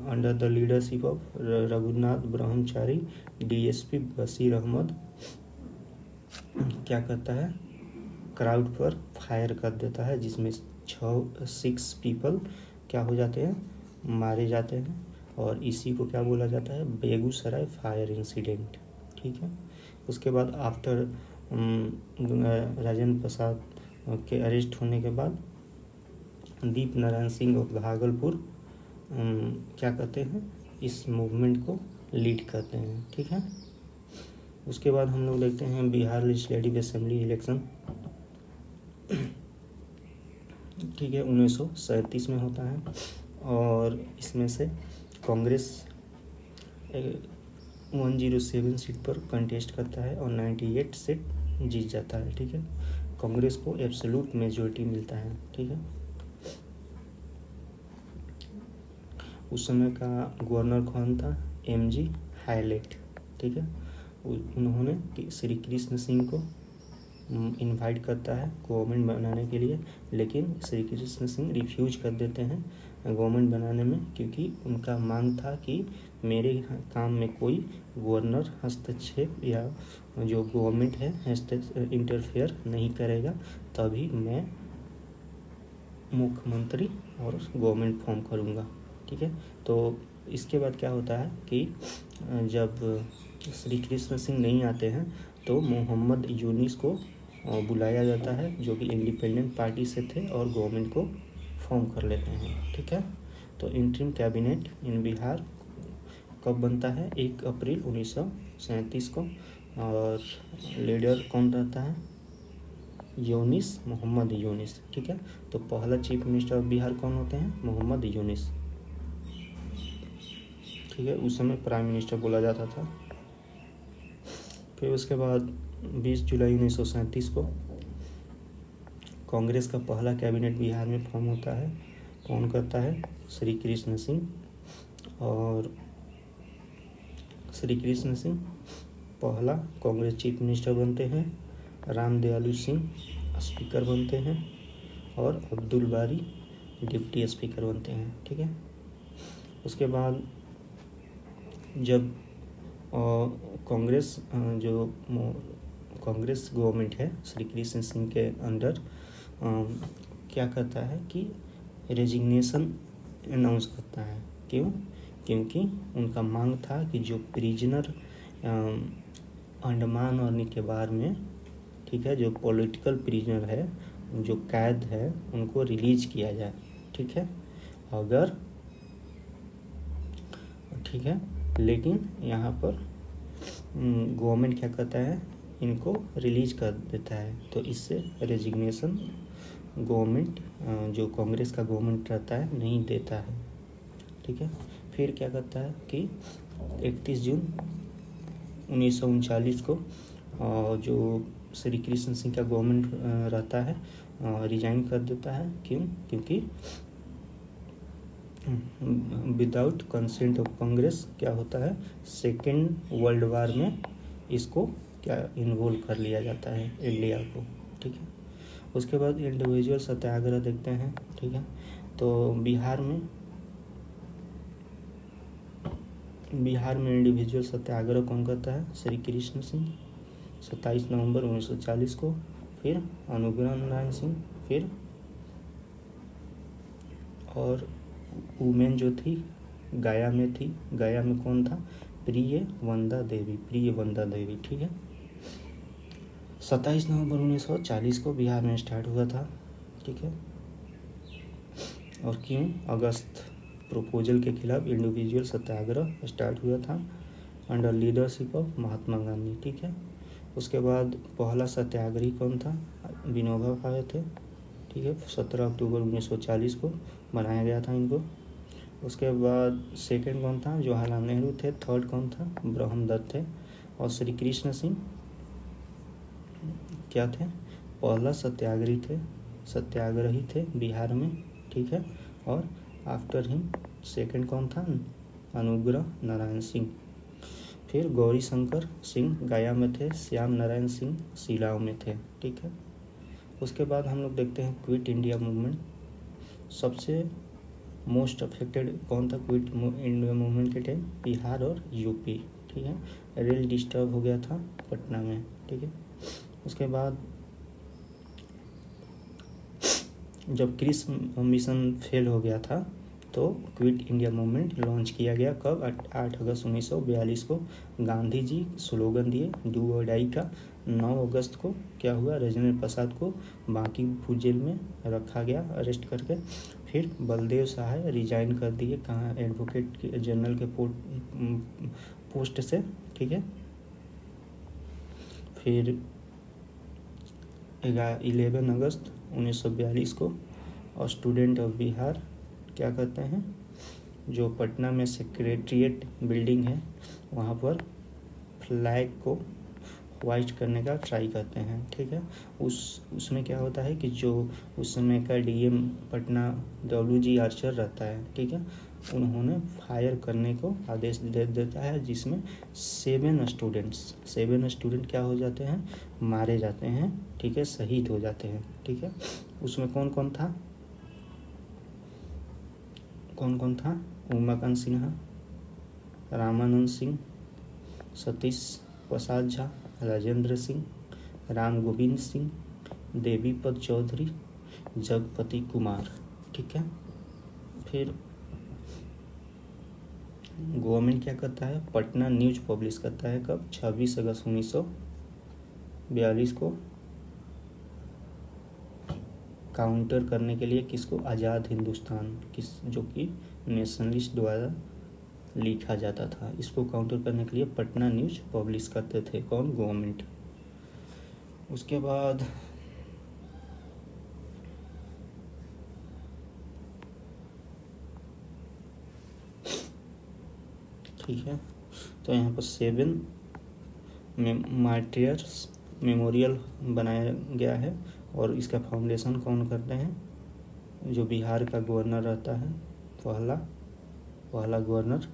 under the leadership of Raghunath Brahmachari, DSP Bashir Ahmad क्या करता है, क्राउड पर फायर कर देता है, जिसमें 6 पीपल क्या हो जाते हैं, मारे जाते हैं, और इसी को क्या बोला जाता है, बेगूसराय फायर इंसिडेंट। ठीक है, उसके बाद आफ्टर राजेंद्र प्रसाद के अरेस्ट होने के बाद दीप नारायण सिंह ऑफ भागलपुर क्या करते हैं, इस मूवमेंट को लीड करते हैं। ठीक है, उसके बाद हम लोग देखते हैं बिहार लेजिस्लेटिव असेंबली इलेक्शन। ठीक है, 1937 में होता है, और इसमें से कांग्रेस 107 सीट पर कंटेस्ट करता है और 98 सीट जीत जाता है। ठीक है, कांग्रेस को एब्सोल्यूट मेजॉरिटी मिलता है। ठीक है, उस समय का गवर्नर कौन था, एमजी हाइलेट। ठीक है, उन्होंने श्री कृष्ण सिंह को इनवाइट करता है गवर्नमेंट बनाने के लिए, लेकिन श्री कृष्ण सिंह रिफ्यूज कर देते हैं गवर्नमेंट बनाने में, क्योंकि उनका मांग था कि मेरे काम में कोई गवर्नर हस्तक्षेप या जो गवर्नमेंट है इंटरफेयर नहीं करेगा, तभी मैं मुख्यमंत्री और गवर्नमेंट फॉर्म करूँगा। ठीक है, तो इसके बाद क्या होता है कि जब श्री कृष्ण सिंह नहीं आते हैं तो मोहम्मद यूनिस को बुलाया जाता है, जो कि इंडिपेंडेंट पार्टी से थे, और गवर्नमेंट को फॉर्म कर लेते हैं। ठीक है, तो इंटरिम कैबिनेट इन बिहार कब बनता है, 1 अप्रैल 1937 को, और लीडर कौन रहता है, यूनिस, मोहम्मद यूनिस। ठीक है, तो पहला चीफ मिनिस्टर ऑफ बिहार कौन होते हैं? मोहम्मद यूनिस। ठीक है, उस समय प्राइम मिनिस्टर बोला जाता था। फिर उसके बाद 20 जुलाई 1937 को कांग्रेस का पहला कैबिनेट बिहार में फॉर्म होता है। कौन करता है? श्री कृष्ण सिंह। और श्री कृष्ण सिंह पहला कांग्रेस चीफ मिनिस्टर बनते हैं। राम दयालु सिंह स्पीकर बनते हैं और अब्दुल बारी डिप्टी स्पीकर बनते हैं। ठीक है, उसके बाद जब कांग्रेस जो कांग्रेस गवर्नमेंट है श्री कृष्ण सिंह के अंडर क्या करता है कि रेजिग्नेशन अनाउंस करता है। क्यों? क्योंकि उनका मांग था कि जो प्रिजनर अंडमान और निकोबार में, ठीक है, जो पॉलिटिकल प्रिजनर है, जो कैद है, उनको रिलीज किया जाए। ठीक है, अगर ठीक है, लेकिन यहाँ पर गवर्नमेंट क्या करता है? इनको रिलीज कर देता है। तो इससे रेजिग्नेशन गवर्नमेंट जो कांग्रेस का गवर्नमेंट रहता है नहीं देता है। ठीक है, फिर क्या करता है कि 31 जून 1939 को जो श्री कृष्ण सिंह का गवर्नमेंट रहता है रिजाइन कर देता है। क्यों? क्योंकि विदाउट कंसेंट ऑफ कांग्रेस क्या होता है? सेकेंड वर्ल्ड वार में इसको क्या इन्वॉल्व कर लिया जाता है इंडिया को। ठीक है, उसके बाद इंडिविजुअल सत्याग्रह देखते हैं। ठीक है, तो बिहार में इंडिविजुअल सत्याग्रह कौन करता है? श्री कृष्ण सिंह 27 नवंबर 1940 को। फिर अनुग्रह नारायण सिंह, फिर और वुमेन जो थी गया में थी। गया में कौन था? प्रिय वंदा देवी। ठीक है, 27 नवंबर 1940 को बिहार में स्टार्ट हुआ था। ठीक है, और क्यों? अगस्त प्रोपोजल के खिलाफ इंडिविजुअल सत्याग्रह स्टार्ट हुआ था under leadership of Mahatma Gandhi. ठीक है, उसके बाद पहला सत्याग्रही कौन था? विनोबा भावे थे। ठीक है, 17 अक्टूबर 1940 को बनाया गया था इनको। उसके बाद सेकंड कौन था? जवाहरलाल नेहरू थे। थर्ड कौन था? ब्रह्मदत्त थे। और श्री कृष्ण सिंह क्या थे? पहला सत्याग्रही थे बिहार में। ठीक है, और आफ्टर हिम सेकंड कौन था? अनुग्रह नारायण सिंह। फिर गौरी शंकर सिंह गया में थे। श्याम नारायण सिंह शिलाऊ में थे। ठीक है, उसके बाद हम लोग देखते हैं क्विट इंडिया मूवमेंट। सबसे मोस्ट अफेक्टेड कौन था क्विट इंडिया मूवमेंट के टाइम? बिहार और यूपी। ठीक है, रेल डिस्टर्ब हो गया था पटना में। ठीक है, उसके बाद जब क्रिस मिशन फेल हो गया था तो क्विट इंडिया मूवमेंट लॉन्च किया गया। कब? 8 अगस्त 1942 को। गांधी जी स्लोगन दिए डू और डाई का। 9 अगस्त को क्या हुआ? राजेंद्र प्रसाद को बांकीपुर जेल में रखा गया अरेस्ट करके। फिर बलदेव सहाय रिजाइन कर दिए कहाँ? एडवोकेट जनरल के पोस्ट से। ठीक है, फिर 11 अगस्त 1942 को और स्टूडेंट ऑफ बिहार क्या करते हैं? जो पटना में सेक्रेटरिएट बिल्डिंग है वहाँ पर फ्लैग को होइस्ट करने का ट्राई करते हैं। ठीक है, उसमें क्या होता है कि जो उस समय का डीएम पटना WG आर्चर रहता है, ठीक है, उन्होंने फायर करने को आदेश दे देता है, जिसमें 7 स्टूडेंट क्या हो जाते हैं? मारे जाते हैं। ठीक है, शहीद हो जाते हैं। ठीक है, उसमें कौन कौन था? उमाकांत सिन्हा, रामानंद सिंह, सतीश प्रसाद झा, राजेंद्र सिंह, राम गोविंद सिंह, देवीपद चौधरी, जगपति कुमार। ठीक है, फिर गवर्नमेंट क्या करता है? पटना न्यूज पब्लिश करता है। कब? 26 अगस्त 1942 को। काउंटर करने के लिए किसको? आज़ाद हिंदुस्तान, जो कि नेशनलिस्ट द्वारा लिखा जाता था। इसको काउंटर करने के लिए पटना न्यूज पब्लिश करते थे। कौन? गवर्नमेंट। उसके बाद ठीक है। तो यहाँ पर 7 मार्टियर्स मेमोरियल बनाया गया है और इसका फाउंडेशन कौन करते हैं? जो बिहार का गवर्नर रहता है, पहला गवर्नर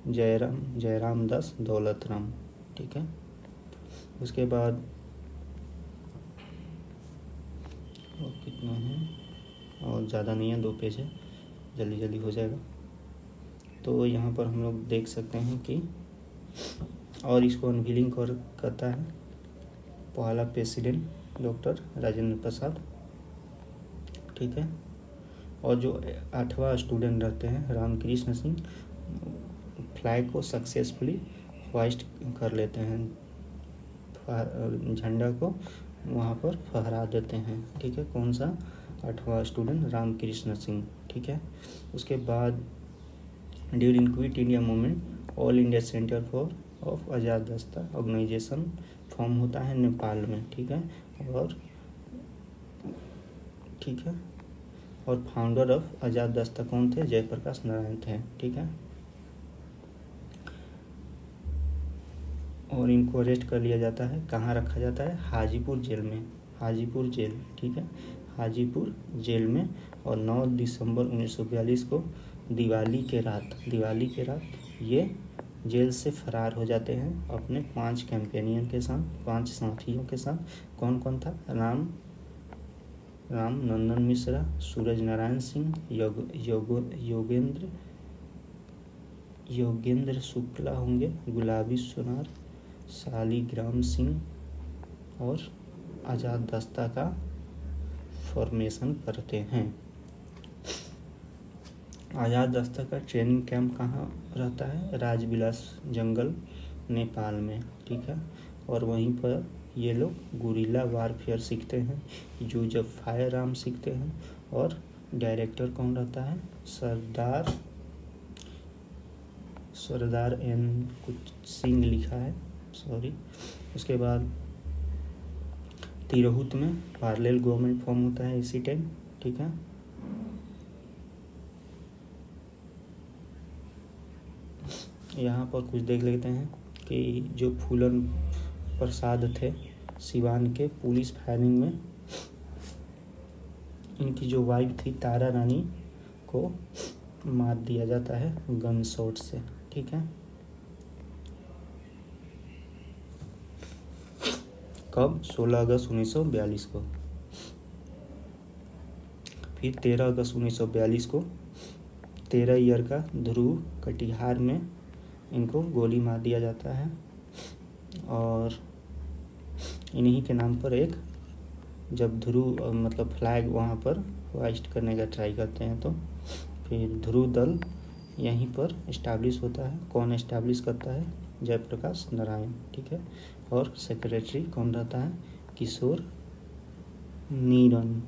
जयराम दास दौलत राम, ठीक है। उसके बाद और कितना है, और ज़्यादा नहीं है, 2 पेज है, जल्दी जल्दी हो जाएगा। तो यहाँ पर हम लोग देख सकते हैं कि और इसको अनवीलिंग करता है पहला प्रेसिडेंट डॉक्टर राजेंद्र प्रसाद, ठीक है। और जो 8वां स्टूडेंट रहते हैं रामकृष्ण सिंह, फ्लैग को सक्सेसफुली होइस्ट कर लेते हैं, झंडा को वहाँ पर फहरा देते हैं, ठीक है। कौन सा? 8वां स्टूडेंट रामकृष्ण सिंह, ठीक है। उसके बाद during quit India movement all India centre of Azad Dasta organisation form होता है नेपाल में, ठीक है। और फाउंडर ऑफ आज़ाद दस्ता कौन थे? जयप्रकाश नारायण थे, ठीक है। और इनको अरेस्ट कर लिया जाता है, कहाँ रखा जाता है? हाजीपुर जेल में, हाजीपुर जेल, ठीक है, हाजीपुर जेल में। और 9 दिसंबर 1942 को दिवाली के रात ये जेल से फरार हो जाते हैं अपने 5 कैंपेनियन के साथ, 5 साथियों के साथ। कौन कौन था? राम नंदन मिश्रा, सूरज नारायण सिंह, योगेंद्र शुक्ला होंगे, गुलाबी सोनार, शालिग्राम सिंह और आज़ाद दस्ता का फॉर्मेशन करते हैं। आज़ाद दस्ता का ट्रेनिंग कैंप कहाँ रहता है? राजविलास जंगल, नेपाल में, ठीक है। और वहीं पर ये लोग गुरिल्ला वारफेयर सीखते हैं, जो जब फायर आर्म सीखते हैं। और डायरेक्टर कौन रहता है? सरदार एन कुछ सिंह लिखा है, सॉरी। उसके बाद तिरहुत में पैरेलल गवर्नमेंट फॉर्म होता है इसी टाइम, ठीक है। यहाँ पर कुछ देख लेते हैं कि जो फूलन प्रसाद थे सिवान के, पुलिस फायरिंग में इनकी जो वाइफ थी तारा रानी को मार दिया जाता है गन शॉट से, ठीक है। कब? 16 अगस्त 1942 को। फिर 13 अगस्त 1942 को 13 ईयर का ध्रुव कटिहार में इनको गोली मार दिया जाता है। और इन्हीं के नाम पर एक जब ध्रुव मतलब फ्लैग वहाँ पर होइस्ट करने का ट्राई करते हैं, तो फिर ध्रुव दल यहीं पर इस्टेब्लिश होता है। कौन इस्टेब्लिश करता है? जयप्रकाश नारायण, ठीक है। और सेक्रेटरी कौन रहता है? किशोर नीरन,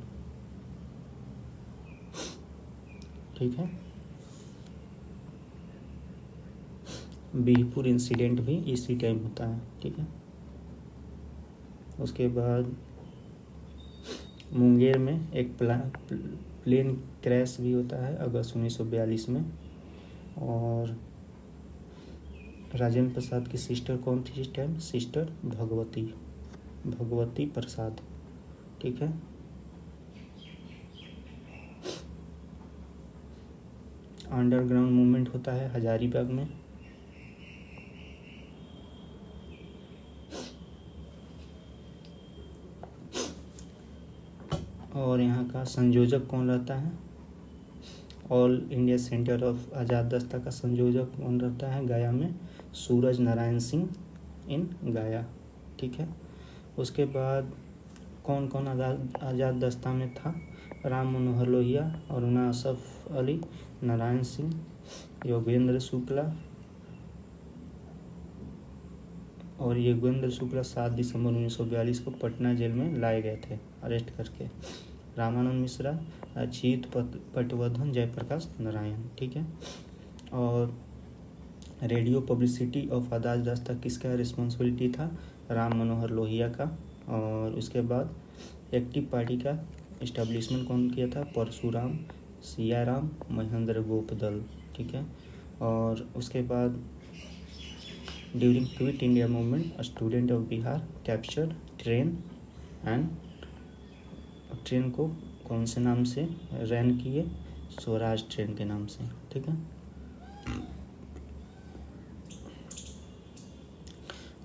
ठीक है। बिहपुर इंसिडेंट भी इसी टाइम होता है, ठीक है। उसके बाद मुंगेर में एक प्लेन क्रैश भी होता है अगस्त 1942 में। और राजेंद्र प्रसाद की सिस्टर कौन थी इस टाइम? सिस्टर भगवती प्रसाद, ठीक है। अंडरग्राउंड मूवमेंट होता है हजारीबाग में। और यहाँ का संयोजक कौन रहता है? All India centre of Azad दस्ता का संयोजक कौन रहता है गया में? सूरज नारायण सिंह इन गया, ठीक है। उसके बाद कौन कौन आज़ाद दस्ता में था? राम मनोहर लोहिया, अरुणा असफ अली, नारायण सिंह, योगेंद्र शुक्ला। और योगेंद्र शुक्ला 7 दिसंबर 1942 को पटना जेल में लाए गए थे अरेस्ट करके। रामानंद मिश्रा, अच्युत पटवर्धन, जयप्रकाश नारायण, ठीक है। और रेडियो पब्लिसिटी ऑफ आज़ाद दस्ता किसका रिस्पॉन्सिबिलिटी था? राम मनोहर लोहिया का। और उसके बाद एक्टिव पार्टी का इस्टेब्लिशमेंट कौन किया था? परशुराम, सियाराम, महेंद्र गोपदल, ठीक है। और उसके बाद during quit India movement student of Bihar captured train and train को कौन से नाम से रन किए, स्वराज ट्रेन के नाम से। ठीक है,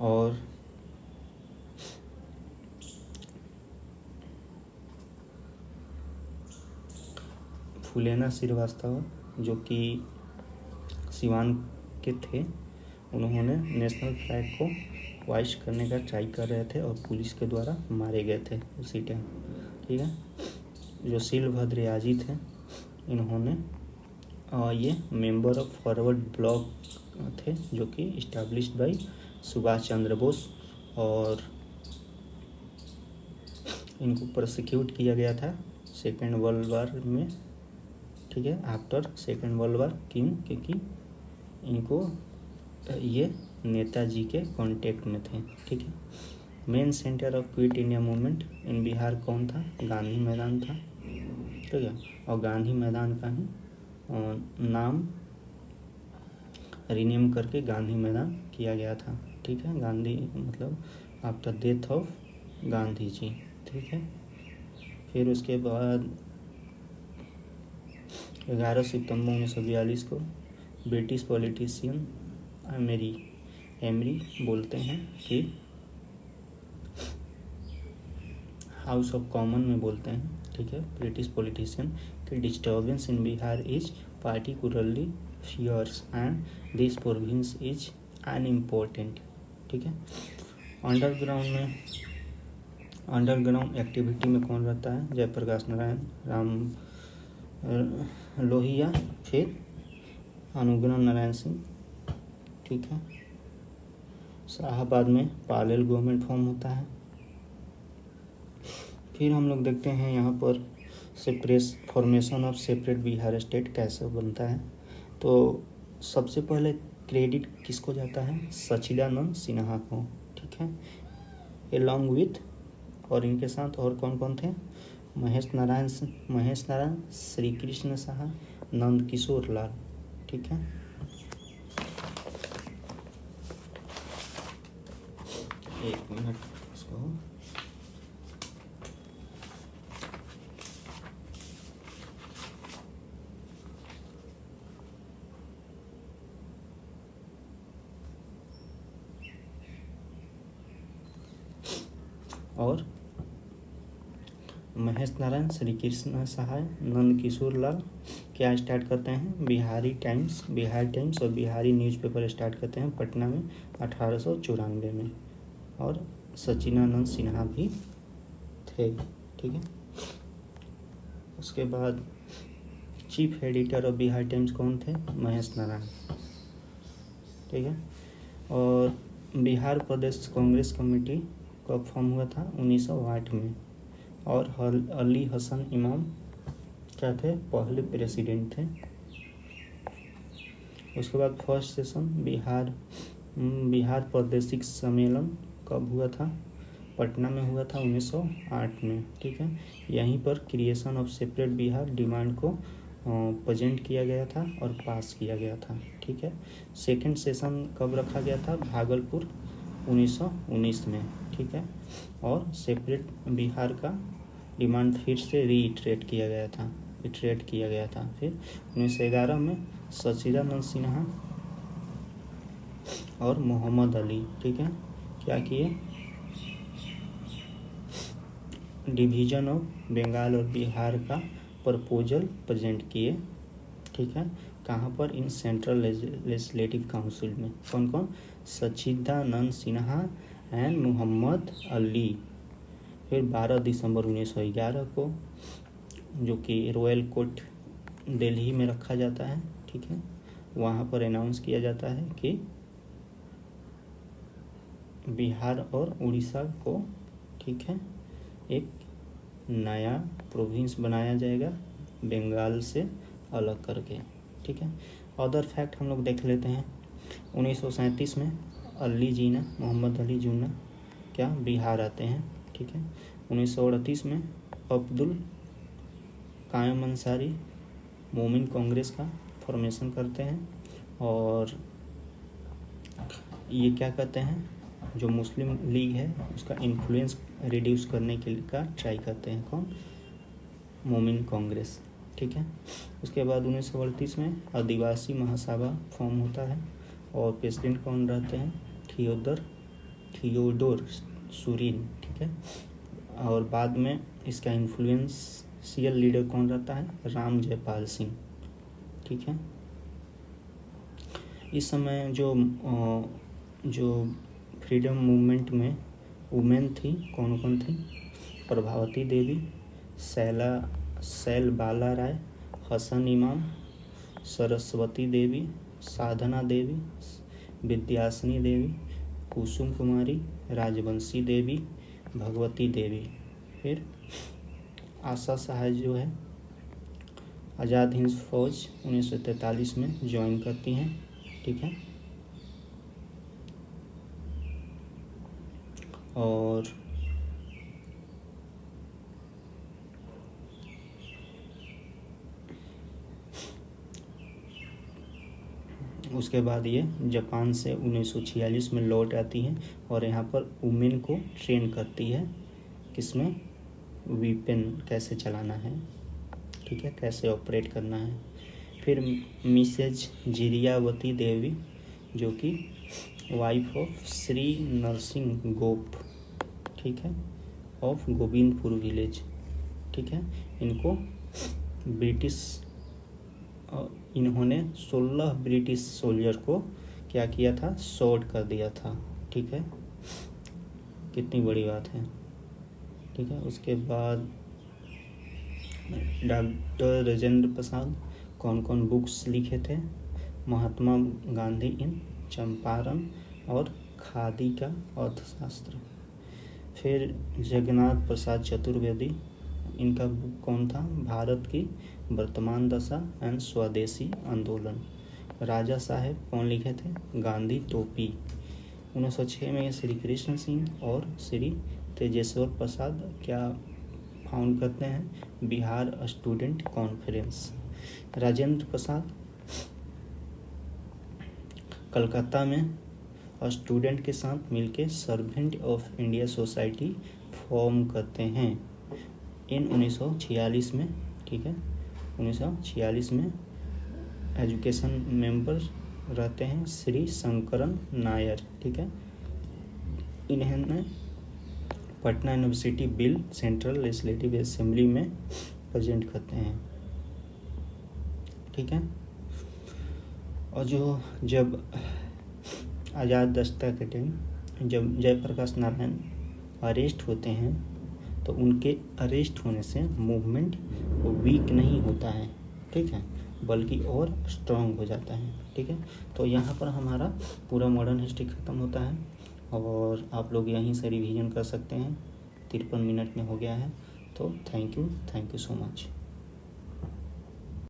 और फूलेना श्रीवास्तव जो कि सिवान के थे, उन्होंने नेशनल फ्लैग को वाइस्ट करने का ट्राई कर रहे थे और पुलिस के द्वारा मारे गए थे उसी टाइम। ठीक है, जो शीलभद्र याजी थे, इन्होंने ये मेंबर ऑफ फॉरवर्ड ब्लॉक थे जो कि इस्टेब्लिश्ड बाय सुभाष चंद्र बोस, और इनको प्रोसिक्यूट किया गया था सेकेंड वर्ल्ड वार में। ठीक है, आफ्टर सेकेंड वर्ल्ड वार, क्यों? क्योंकि इनको ये नेताजी के कांटेक्ट में थे। ठीक है, main centre of quit India movement in Bihar कौन था? गांधी मैदान था। ठीक है, और गांधी मैदान का ही नाम रीनेम करके गांधी मैदान किया गया था। ठीक है, गांधी मतलब after death of Gandhi ji. ठीक है, फिर उसके बाद 11 सितंबर 1942 को ब्रिटिश पॉलिटिशियन एमरी बोलते हैं कि हाउस ऑफ कॉमन में बोलते हैं। ठीक है, ब्रिटिश पॉलिटिशियन कि disturbance in Bihar is particularly fierce and this province is unimportant. ठीक है, अंडरग्राउंड एक्टिविटी में कौन रहता है? जयप्रकाश नारायण, राम लोहिया, फिर अनुग्रह नारायण सिंह। ठीक है, शाहाबाद में पैरेलल गवर्नमेंट फॉर्म होता है। फिर हम लोग देखते हैं यहाँ पर formation of separate Bihar state कैसे बनता है। तो सबसे पहले क्रेडिट किसको जाता है? सचिदानंद सिन्हा को। ठीक है, एलॉन्ग विथ, और इनके साथ और कौन कौन थे? महेश नारायण, श्री कृष्ण साहा, नंद किशोर लाल। ठीक है, एक मिनट इसको, और महेश नारायण, श्री कृष्ण सहाय, नंद किशोर लाल क्या स्टार्ट करते हैं? बिहार टाइम्स और बिहारी न्यूज़पेपर स्टार्ट करते हैं पटना में 1894 में, और सचिदानंद सिन्हा भी थे। ठीक है, उसके बाद chief editor of Bihar times कौन थे? महेश नारायण। ठीक है, और बिहार प्रदेश कांग्रेस कमेटी कब फॉर्म हुआ था? 1908 में, और अली हसन इमाम क्या थे? पहले प्रेसिडेंट थे। उसके बाद फर्स्ट सेशन बिहार प्रादेशिक सम्मेलन कब हुआ था? पटना में हुआ था 1908 में। ठीक है, यहीं पर creation of separate Bihar demand को प्रेजेंट किया गया था और पास किया गया था। ठीक है, सेकंड सेशन कब रखा गया था? भागलपुर 1919 में। ठीक है, और सेपरेट बिहार का डिमांड फिर से रीइटरेट किया गया था। फिर 1911 में सचिदानंद सिन्हा और मोहम्मद अली, ठीक है, क्या किए? डिवीजन ऑफ बंगाल और बिहार का प्रपोजल प्रेजेंट किए। ठीक है, कहाँ पर? इन सेंट्रल लेजिस्लेटिव काउंसिल में। कौन कौन? सचिदानंद सिन्हा एंड मोहम्मद अली। फिर 12 दिसंबर 1911 को, जो कि रॉयल कोर्ट दिल्ली में रखा जाता है, ठीक है, वहाँ पर अनाउंस किया जाता है कि बिहार और उड़ीसा को, ठीक है, एक नया प्रोविंस बनाया जाएगा बंगाल से अलग करके। ठीक है, अदर फैक्ट हम लोग देख लेते हैं। 1937 में अली जीना, मोहम्मद अली जीना क्या बिहार आते हैं। ठीक है, 1938 में अब्दुल कायम अंसारी मोमिन कांग्रेस का फॉर्मेशन करते हैं। और ये क्या कहते हैं, जो मुस्लिम लीग है उसका इन्फ्लुएंस रिड्यूस करने के लिए का ट्राई करते हैं कौन, मोमिन कांग्रेस। ठीक है। उसके बाद 1938 में आदिवासी महासभा फॉर्म होता है और प्रेसिडेंट कौन रहते हैं, थियोडोर सुरीन। ठीक है। और बाद में इसका इन्फ्लुएंशियल लीडर कौन रहता है, राम जयपाल सिंह। ठीक है। इस समय जो फ्रीडम मूवमेंट में वुमेन थी, कौन कौन थी, प्रभावती देवी, सैल बाला राय, हसन इमाम, सरस्वती देवी, साधना देवी, विद्यासिनी देवी, कुसुम कुमारी, राजवंशी देवी, भगवती देवी। फिर आशा सहाय जो है आज़ाद हिंद फौज 1943 में ज्वाइन करती हैं। ठीक है। और उसके बाद ये जापान से 1946 में लौट आती हैं और यहाँ पर वुमेन को ट्रेन करती है, किसमें, वीपन कैसे चलाना है। ठीक है, कैसे ऑपरेट करना है। फिर मिसेज जिरियावती देवी जो कि वाइफ ऑफ श्री नरसिंह गोप, ठीक है, ऑफ गोविंदपुर विलेज। ठीक है। इन्होंने 16 ब्रिटिश सोल्जर को क्या किया था, शॉट कर दिया था। ठीक है, कितनी बड़ी बात है। ठीक है। उसके बाद डॉक्टर राजेंद्र प्रसाद कौन कौन बुक्स लिखे थे, महात्मा गांधी इन चंपारण और खादी का अर्थशास्त्र। फिर जगन्नाथ प्रसाद चतुर्वेदी, इनका बुक कौन था, भारत की वर्तमान दशा एंड स्वदेशी आंदोलन। राजा साहेब कौन लिखे थे, गांधी टोपी। 1906 में श्री कृष्ण सिंह और श्री तेजेश्वर प्रसाद क्या फाउंड करते हैं, बिहार स्टूडेंट कॉन्फ्रेंस। राजेंद्र प्रसाद कलकत्ता में स्टूडेंट के साथ मिलकर servant of India society form करते हैं इन 1946 में। ठीक है, 1946 में एजुकेशन मेंबर रहते हैं श्री शंकरन नायर। ठीक है। इन्होंने Patna university bill central legislative assembly में प्रेजेंट करते हैं। ठीक है। और जब आज़ाद दस्ता के टाइम जब जयप्रकाश नारायण अरेस्ट होते हैं तो उनके अरेस्ट होने से मूवमेंट वीक नहीं होता है। ठीक है, बल्कि और स्ट्रांग हो जाता है। ठीक है। तो यहाँ पर हमारा पूरा मॉडर्न हिस्ट्री ख़त्म होता है और आप लोग यहीं से रिवीजन कर सकते हैं। 53 मिनट में हो गया है। तो थैंक यू सो मच।